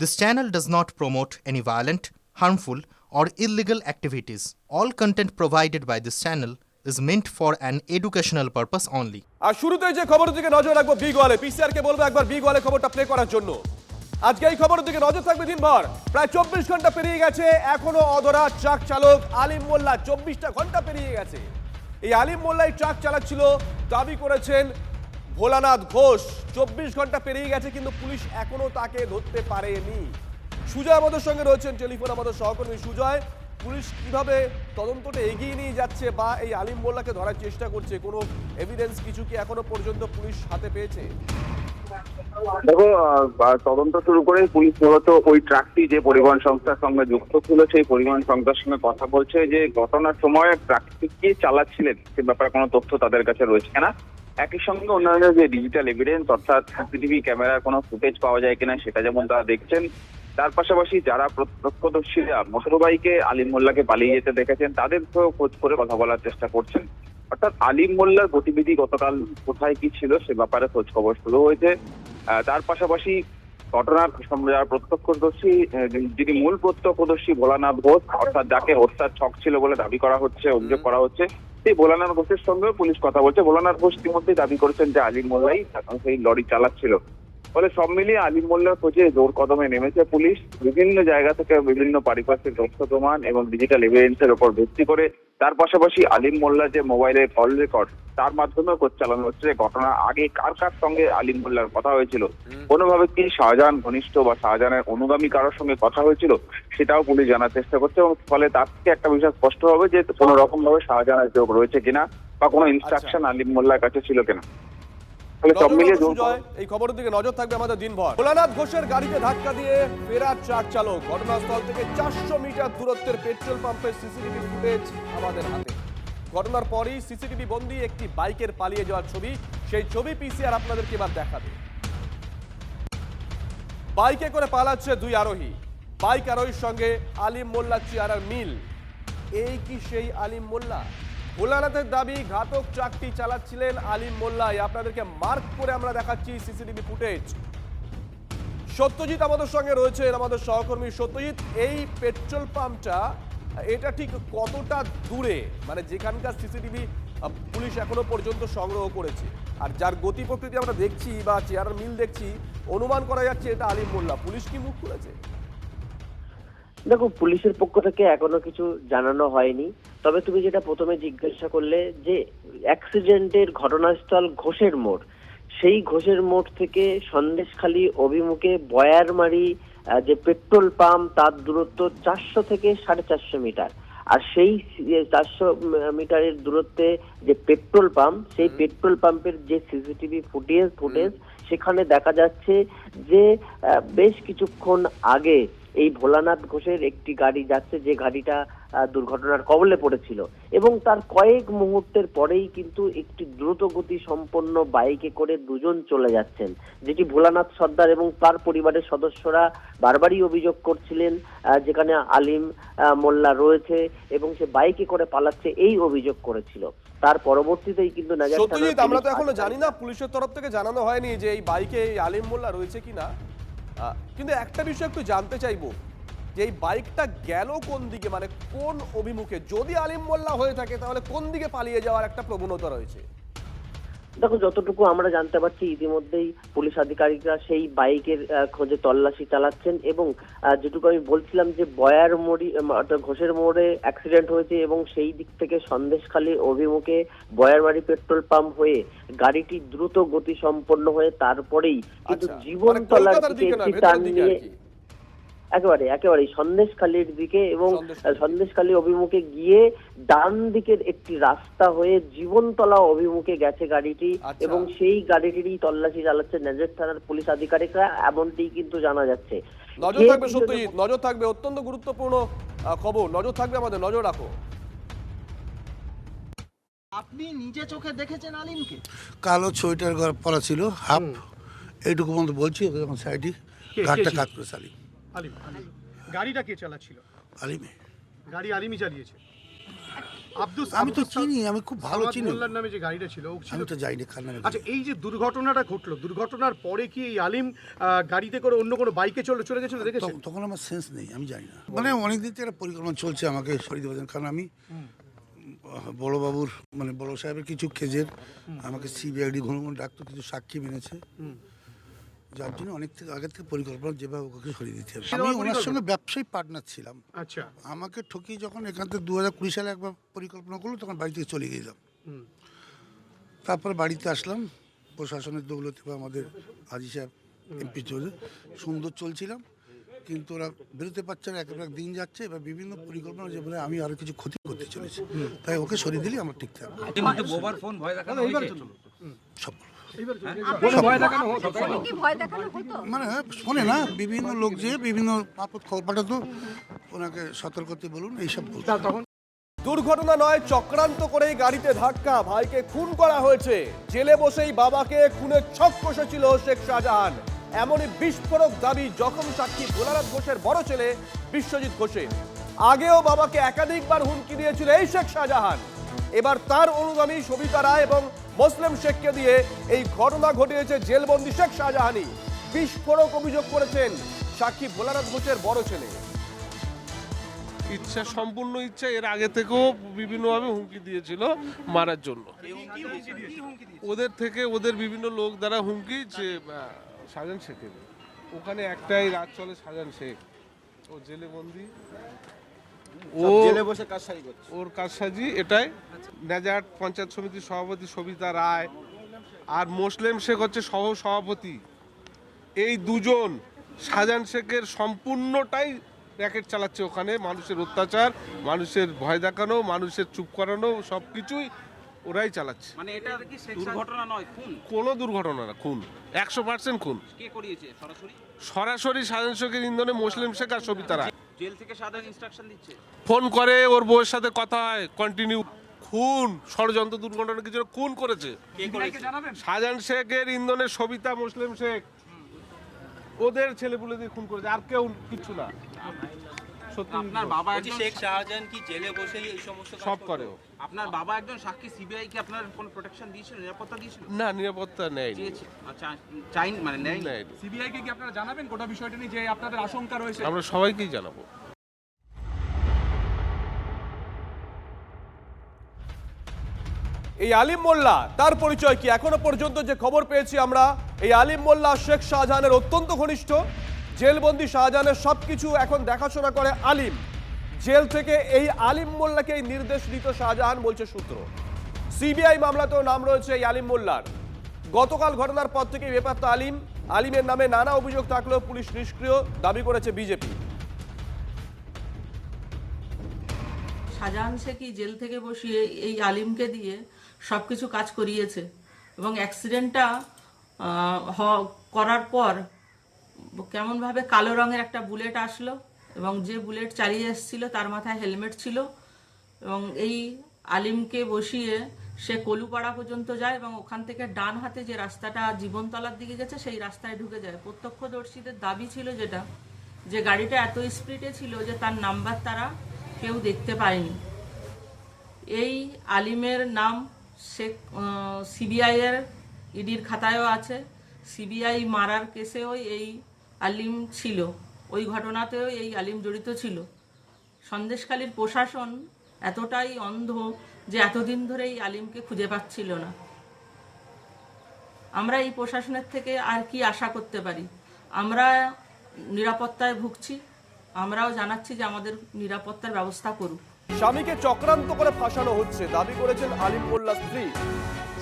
This channel does not promote any violent, harmful, or illegal activities. All content provided by this channel is meant for an educational purpose only. আর শুরুতেই যে খবরের দিকে নজর রাখবো big ওয়ালে। PCR কে বলবো একবার বিগ ওয়ালে খবরটা প্লে করার জন্য। আজকে এই খবরের দিকে নজর থাকবে দিনভর। প্রায় 24 ঘন্টা পেরিয়ে গেছে, এখনো অধরা ট্রাক চালক আলিম মোল্লা। 24টা ঘন্টা পেরিয়ে গেছে। এই আলিম মোল্লাই ট্রাক চালাচ্ছিল, দাবি করেছেন ভোলানাথ ঘোষ। 24 ঘন্টা পেরিয়ে গেছে কিন্তু পুলিশ এখনো তাকে ধরতে পারেনি। সুজয় আমাদের সঙ্গে রয়েছেন টেলিফোন, আমাদের সহকর্মী সুজয়। পুলিশ কিভাবে তদন্তটা এগিয়ে নিয়ে যাচ্ছে বা এই আলিম মোল্লাকে ধরার চেষ্টা করছে, কোনো এভিডেন্স কিছু কি এখনো পর্যন্ত পুলিশ হাতে পেয়েছে? দেখো, তদন্ত শুরু করে পুলিশ মূলত ওই ট্রাকটি যে পরিবহন সংস্থার সঙ্গে যুক্ত ছিল সেই পরিবহন সংস্থার সঙ্গে কথা বলছে যে ঘটনার সময় ট্রাকটি কে চালাচ্ছিলেন সে ব্যাপারে কোনো তথ্য তাদের কাছে রয়েছে কিনা, একই সঙ্গে অন্যান্য যে ডিজিটাল এভিডেন্স অর্থাৎ সিসিটিভি ক্যামেরার কোনো ফুটেজ পাওয়া যায় কিনা সেটা যেমন তারা দেখছেন। তার পাশাপাশি যারা প্রত্যক্ষদর্শীরা মোটরবাইকে আলিম মোল্লাকে পালিয়ে যেতে দেখেছেন তাদেরকেও খোঁজ করে কথা বলার চেষ্টা করছেন। অর্থাৎ আলিম মোল্লার গতিবিধি গতকাল কোথায় কি ছিল সে ব্যাপারে খোঁজ খবর শুরু হয়েছে। তার পাশাপাশি ঘটনার যারা প্রত্যক্ষদর্শী, যিনি মূল প্রত্যক্ষদর্শী ভোলানাথ ঘোষ, অর্থাৎ যাকে হত্যার ছক ছিল বলে দাবি করা হচ্ছে, অভিযোগ করা হচ্ছে, সেই ভোলানাথ ঘোষের সঙ্গেও পুলিশ কথা বলছে। ভোলানাথ ঘোষ ইতিমধ্যেই দাবি করেছেন যে আলিম মোল্লাই সেই লরি চালাচ্ছিল। ফলে সব মিলিয়ে আলিম মোল্লার খোঁজে জোর কদমে নেমেছে পুলিশ। বিভিন্ন জায়গা থেকে বিভিন্ন পারিপার্শ্বিক তথ্য প্রমাণ এবং ডিজিটাল এভিডেন্সের উপর ভিত্তি করে, তার পাশাপাশি আলিম মোল্লার যে মোবাইলের কল রেকর্ড তার মাধ্যমে খোঁজ চালানো হচ্ছে ঘটনা আগে কার কার সঙ্গে আলিম মোল্লার কথা হয়েছিল, কোনোভাবে কি শাহজাহান ঘনিষ্ঠ বা শাহজাহানের অনুগামী কারোর সঙ্গে কথা হয়েছিল সেটাও পুলিশ জানার চেষ্টা করছে। এবং ফলে তার থেকে একটা বিষয় স্পষ্ট হবে যে কোনো রকম ভাবে শাহজাহানের যোগ রয়েছে কিনা বা কোনো ইনস্ট্রাকশন আলিম মোল্লার কাছে ছিল কিনা। এই খবরের দিকে নজর থাকবে আমাদের দিনভর। ভোলানাথ ঘোষের গাড়িতে ধাক্কা দিয়ে ফেরার ট্রাক চালক, ঘটনাস্থল থেকে 400 মিটার দূরত্বের পেট্রোল পাম্পের সিসিটিভি ফুটেজ আমাদের হাতে। ঘটনার পরই সিসিটিভি বন্দি একটি বাইকের পালিয়ে যাওয়ার ছবি, সেই ছবি পিসিআর আপনাদেরকে এবার দেখাবে। বাইকে করে পালাচ্ছে দুই আরোহী, বাইক আরোহীর সঙ্গে আলিম মোল্লা চেহারার মিল। এই কি সেই আলিম মোল্লা? ভোলানাথের দাবি ঘাতক ট্রাকটি চালাচ্ছিলেন আলিম মোল্লাই। আপনাদেরকে মার্ক করে আমরা দেখাচ্ছি সিসিটিভি ফুটেজ। সত্যজিৎ আমাদের সঙ্গে রয়েছেন, আমাদের সহকর্মী সত্যজিৎ। এই পেট্রোল পাম্পটা এটা ঠিক কতটা দূরে, মানে যেখানকার সিসিটিভি পুলিশ এখনো পর্যন্ত সংগ্রহ করেছে, আর যার গতি প্রকৃতি আমরা দেখছি বা চেহারার মিল দেখছি, অনুমান করা যাচ্ছে এটা আলিম মোল্লা। পুলিশ কি মুখ খুলেছে? দেখো, পুলিশের পক্ষ থেকে এখনো কিছু জানানো হয়নি। তবে তুমি যেটা প্রথমে জিজ্ঞাসা করলে যে অ্যাক্সিডেন্টের ঘটনাস্থল ঘোষের মোড়, সেই ঘোষের মোড় থেকে সন্দেশখালী অভিমুখে বয়ারমারি যে পেট্রোল পাম্প তার দূরত্ব 400 থেকে 450 মিটার। আর সেই 400 মিটারের দূরত্বে যে পেট্রোল পাম্প, সেই পেট্রোল পাম্পের যে সিসিটিভি ফুটেজ সেখানে দেখা যাচ্ছে যে বেশ কিছুক্ষণ আগে এই ভোলানাথ ঘোষের একটি গাড়ি যাচ্ছে, যে গাড়িটা দুর্ঘটনার কবলে পড়েছিল, এবং তার কয়েক মুহূর্তের পরেই কিন্তু একটি দ্রুতগতি সম্পন্ন বাইকে করে দুজন চলে যাচ্ছেন, যেটি ভোলানাথ সর্দার এবং তার পরিবারের সদস্যরা বারবারই অভিযোগ করছিলেন যেখানে আলিম মোল্লা রয়েছে এবং সে বাইকে করে পালাচ্ছে, এই অভিযোগ করেছিল। তার পরবর্তীতেই কিন্তু আমরা তো এখনো জানি না, পুলিশের তরফ থেকে জানানো হয়নি যে এই বাইকে আলিম মোল্লা রয়েছে কিনা। কিন্তু একটা বিষয় একটু জানতে চাইবো যে এই বাইকটা গেল কোন দিকে, মানে কোন অভিমুখে? যদি আলিম মোল্লা হয়ে থাকে তাহলে কোন দিকে পালিয়ে যাওয়ার একটা প্রবণতা রয়েছে? দেখো, যতটুকু আমরা জানতে পারছি ইতিমধ্যেই পুলিশ আধিকারিকরা সেই বাইকের খোঁজে তল্লাশি চালাচ্ছেন, এবং যেটুকু আমি বলছিলাম যে ঘোষের মোড়ে অ্যাক্সিডেন্ট হয়েছে এবং সেই দিক থেকে সন্দেশখালী অভিমুখে বয়ারমারি পেট্রোল পাম্প হয়ে গাড়িটি দ্রুত গতি সম্পন্ন হয়ে তারপরেই কিন্তু জীবনতলার দিকে একটি টার্ন নিয়ে একেবারে সন্দেশখালীর দিকে এবং সন্দেশখালী অভিমুখে গিয়ে ডান দিকের একটি রাস্তা হয়ে জীবনতলা অভিমুখে গেছে গাড়িটি, এবং সেই গাড়িটিরই তল্লাশি চালাচ্ছে নাজির থানার পুলিশ আধিকারিকরা, এমনটি কিন্তু জানা যাচ্ছে। নজর থাকবে সত্যজিৎ, নজর থাকবে, অত্যন্ত গুরুত্বপূর্ণ খবর, নজর থাকবে আমাদের, নজর রাখো। আপনি নিজে চোখে দেখেছেন আলিমকে? কালো সোয়েটার পরা ছিল, হাফ, এইটুকু মতো বলছি, সাইডে ঘাটটা কাজ করে আলিম। আলিম। গাড়িটা কে চালাচ্ছিল? আলিমে। গাড়ি আলিমই চালিয়েছে। আমি তো চিনি, আমি খুব ভালো চিনি। মোল্লার নামে যে গাড়িটা ছিল আমি তো যাইনি কার নামে। আচ্ছা, এই যে দুর্ঘটনাটা ঘটলো, দুর্ঘটনার পরে কি এই আলিম গাড়িতে করে অন্য কোনো বাইকে চলে গেছিল দেখেছেন? তখন আমার সেন্স নেই, আমি জানি না। মানে অনেকদিন থেকে একটা পরিকল্পনা চলছে আমাকে সরিয়ে দেওয়ার জন্য, কারণ আমি বড়বাবুর মানে বড় সাহেবের কিছু কেজের আমাকে সিবিআইডি ঘন ঘন ডাকতো, কিছু সাক্ষী মেনেছে, যার জন্য অনেক থেকে আগের থেকে পরিকল্পনা যেভাবে ওকে সরিয়ে দিতে হবে। আমি ওনার সঙ্গে ব্যবসায়ী পার্টনার ছিলাম। আচ্ছা, আমাকে ঠকিয়ে যখন এখান থেকে 2020 সালে একবার পরিকল্পনা করলো, তখন বাড়ি থেকে চলে গেলাম। তারপরে বাড়িতে আসলাম, প্রশাসনের দৌলতে বা আমাদের হাজি সাহেব এমপি চলে সুন্দর চলছিলাম, কিন্তু ওরা বেরোতে পারছে না, একেবারে দিন যাচ্ছে, এবার বিভিন্ন পরিকল্পনা যে বলে আমি আরো কিছু ক্ষতি করতে চলেছি, তাই ওকে সরিয়ে দিলে আমার ঠিক থাকবে। সব মানে শোনে না, বিভিন্ন লোক যে বিভিন্ন মারফত খবর পাঠাতো, ওনাকে সতর্ক হতে বলুন, এইসব বলতো। দুর্ঘটনা নয়, চক্রান্ত করেই গাড়িতে ধাক্কা, ভাইকে খুন করা হয়েছে। জেলে বসেই বাবাকে খুনের ছক কষেছিল শেখ শাহজাহান, এমনই বিস্ফোরক দাবি জখম সাক্ষী ভোলানাথ ঘোষের বড় ছেলে বিশ্বজিৎ ঘোষের। আগেও বাবাকে একাধিকবার হুমকি দিয়েছিল এই শেখ শাহজাহান। এবার তার অনুগামী সবিতা রায় এবং মুসলিম শেখকে দিয়ে এই ঘটনা ঘটিয়েছে জেলবন্দি শেখ শাহজাহানই। বিস্ফোরক অভিযোগ করেছেন সাক্ষী ভোলানাথ ঘোষের বড় ছেলে। ইচ্ছা, সম্পূর্ণ ইচ্ছা, এর আগে থেকেও বিভিন্নভাবে হুমকি দিয়েছিল মারার জন্য। ওদের থেকে ওদের বিভিন্ন লোক দ্বারা হুমকি, যে শাহজাহান শেখের ওখানে একটাই রাত চলে, শাহজাহান শেখ ও জেলে বন্দি, ও জেলে বসে কারসাজি করছে, ওর কারসাজি এটাই। নেজাহাট পঞ্চায়েত সমিতির সভাপতি সবিতা রায় আর মুসলিম শেখ হচ্ছে সহ সভাপতি। এই দুজন শাহজাহান শেখের সম্পূর্ণটাই র্যাকেট চালাচ্ছে ওখানে, মানুষের অত্যাচার, মানুষের ভয় দেখানো, মানুষের চুপ করানো, সব কিছুই ওরাই চালাচ্ছে। মানে এটা কি দুর্ঘটনা নয়, খুন? কোনো দুর্ঘটনা না, খুন, 100% খুন। কে করিয়েছে সরাসরি? সরাসরি শাহজাহান শেখের ইন্ধনে মুসলিম শেখ আর সবিতা রায়। জেল থেকে সাধারণ ইনস্ট্রাকশন দিচ্ছে, ফোন করে, ওর বউয়ের সাথে কথা হয় কন্টিনিউ। খুন, ষড়যন্ত্র, দুর্ঘটনা কিছু খুন করেছে। কে করেছে জানাবেন? শাহজাহান শেখের ইন্ধনে সবিতা, মুসলিম শেখ, ওদের ছেলেপুলে দিয়ে খুন করেছে, আর কেউ কিছু না। সত্যি আপনার বাবা একজন শেখ শাহজাহান কি জেলে বসেই এই সমস্ত সব করে ও। আপনার বাবা একজন সাক্ষী, সিবিআই কি আপনার কোনো প্রোটেকশন দিয়েছিল, নিরাপত্তা দিয়েছিল? না, নিরাপত্তা নেই, দিয়েছে। আচ্ছা, চাই মানে নেই। সিবিআই কে কি আপনারা জানাবেন গোটা বিষয়টা নিয়ে, যে আপনাদের আশঙ্কা রয়েছে? আমরা সবাইকেই জানাবো। এই আলিম মোল্লা, তার পরিচয় কি? এখনো পর্যন্ত যে খবর পেয়েছি আমরা, এই আলিম মোল্লা শেখ শাহজাহানের অত্যন্ত ঘনিষ্ঠ। জেলবন্দি শাহজাহানের সবকিছু এখন দেখাশোনা করে আলিম। জেল থেকে এই আলিম মোল্লাকে এই নির্দেশ দিত শাহজাহান, বলছে সূত্র। সিবিআই মামলাতেও নাম রয়েছে এই আলিম মোল্লার। গতকাল ঘটনার পর থেকে বেপাত্তা আলিম। আলিমের নামে নানা অভিযোগ থাকলেও পুলিশ নিষ্ক্রিয়, দাবি করেছে বিজেপি। শাহজাহান শেখই জেল থেকে বসিয়ে এই আলিমকে দিয়ে সব কিছু কাজ করিয়েছে, এবং অ্যাক্সিডেন্টটা করার পর কেমনভাবে কালো রঙের একটা বুলেট আসলো, এবং যে বুলেট চালিয়ে এসেছিল তার মাথায় হেলমেট ছিল, এবং এই আলিমকে বসিয়ে সে কলুপাড়া পর্যন্ত যায়, এবং ওখান থেকে ডান হাতে যে রাস্তাটা জীবনতলার দিকে গেছে সেই রাস্তায় ঢুকে যায়। প্রত্যক্ষদর্শীদের দাবি ছিল যেটা, যে গাড়িটা এত স্পিডে ছিল যে তার নাম্বার তারা কেউ দেখতে পায়নি। এই আলিমের নাম শেখ সিবিআইয়ের ইডির খাতায়ও আছে। সিবিআই মারার কেসেও এই আলিম ছিল, ওই ঘটনাতেও এই আলিম জড়িত ছিল। সন্দেশখালীর প্রশাসন এতটাই অন্ধ যে এতদিন ধরে এই আলিমকে খুঁজে পাচ্ছিল না। আমরা এই প্রশাসনের থেকে আর কি আশা করতে পারি? আমরা নিরাপত্তায় ভুগছি, আমরাও জানাচ্ছি যে আমাদের নিরাপত্তার ব্যবস্থা করুক। স্বামীকে চক্রান্ত করে ফাঁসানো হচ্ছে, দাবি করেছেন আলিম মোল্লা স্ত্রী।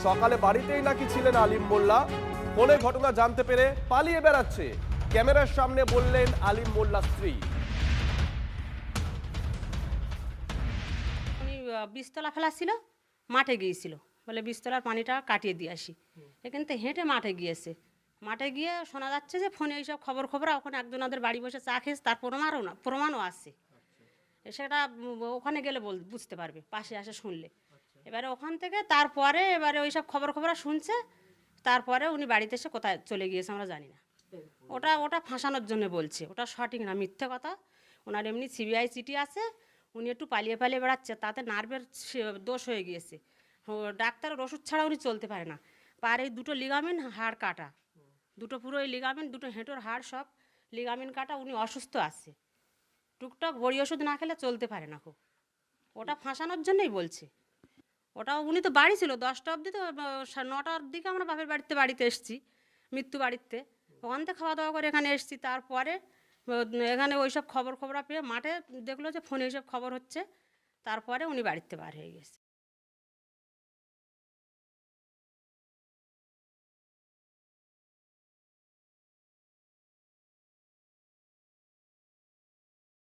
সকালে বাড়িতেই নাকি ছিলেন আলিম মোল্লা, ফোনে ঘটনা জানতে পেরে পালিয়ে বেড়াচ্ছে, ক্যামেরার সামনে বললেন আলিম মোল্লা স্ত্রী। উনি বীজতলা ফেলা ছিল, মাঠে গিয়েছিল, বলে বীজতলার পানিটা কাটিয়ে দিয়ে আসি। এখান থেকে হেঁটে মাঠে গিয়েছে। মাঠে গিয়ে শোনা যাচ্ছে যে ফোনে এইসব খবর ওখানে একজনাদের বাড়ি বসে চা খেয়েছে, তার প্রমাণও আছে। সেটা ওখানে গেলে বুঝতে পারবে, পাশে আসে শুনলে। এবারে ওখান থেকে তারপরে এবারে ওইসব খবর শুনছে, তারপরে উনি বাড়িতে এসে কোথায় চলে গিয়েছে আমরা জানি না। ওটা ফাঁসানোর জন্য বলছে, ওটা সঠিক না, মিথ্যে কথা। ওনার এমনি সিবিআই চিঠি আছে, উনি একটু পালিয়ে পালিয়ে বেড়াচ্ছে, তাতে নার্ভের দোষ হয়ে গিয়েছে। ডাক্তারের ওষুধ ছাড়া উনি চলতে পারে না। পায়ের এই দুটো লিগামেন্ট হাড় কাটা, দুটো পুরো এই লিগামেন্ট, দুটো হেঁটোর হাড় সব লিগামেন্ট কাটা, উনি অসুস্থ আছে। টুকটাক বড়ি ওষুধ না খেলে চলতে পারে না খুব। ওটা ফাঁসানোর জন্যই বলছে। ওটাও উনি তো বাড়ি ছিল 10টা অবধি, তো 9টার দিকে আমরা বাড়িতে এসেছি, মৃত্যু বাড়িতে। ওখান থেকে খাওয়া দাওয়া করে এখানে এসেছি। তারপরে এখানে ওই সব খবর পেয়ে মাঠে দেখলো যে ফোনে এইসব খবর হচ্ছে, তারপরে উনি বাড়িতে বার হয়ে গেছে।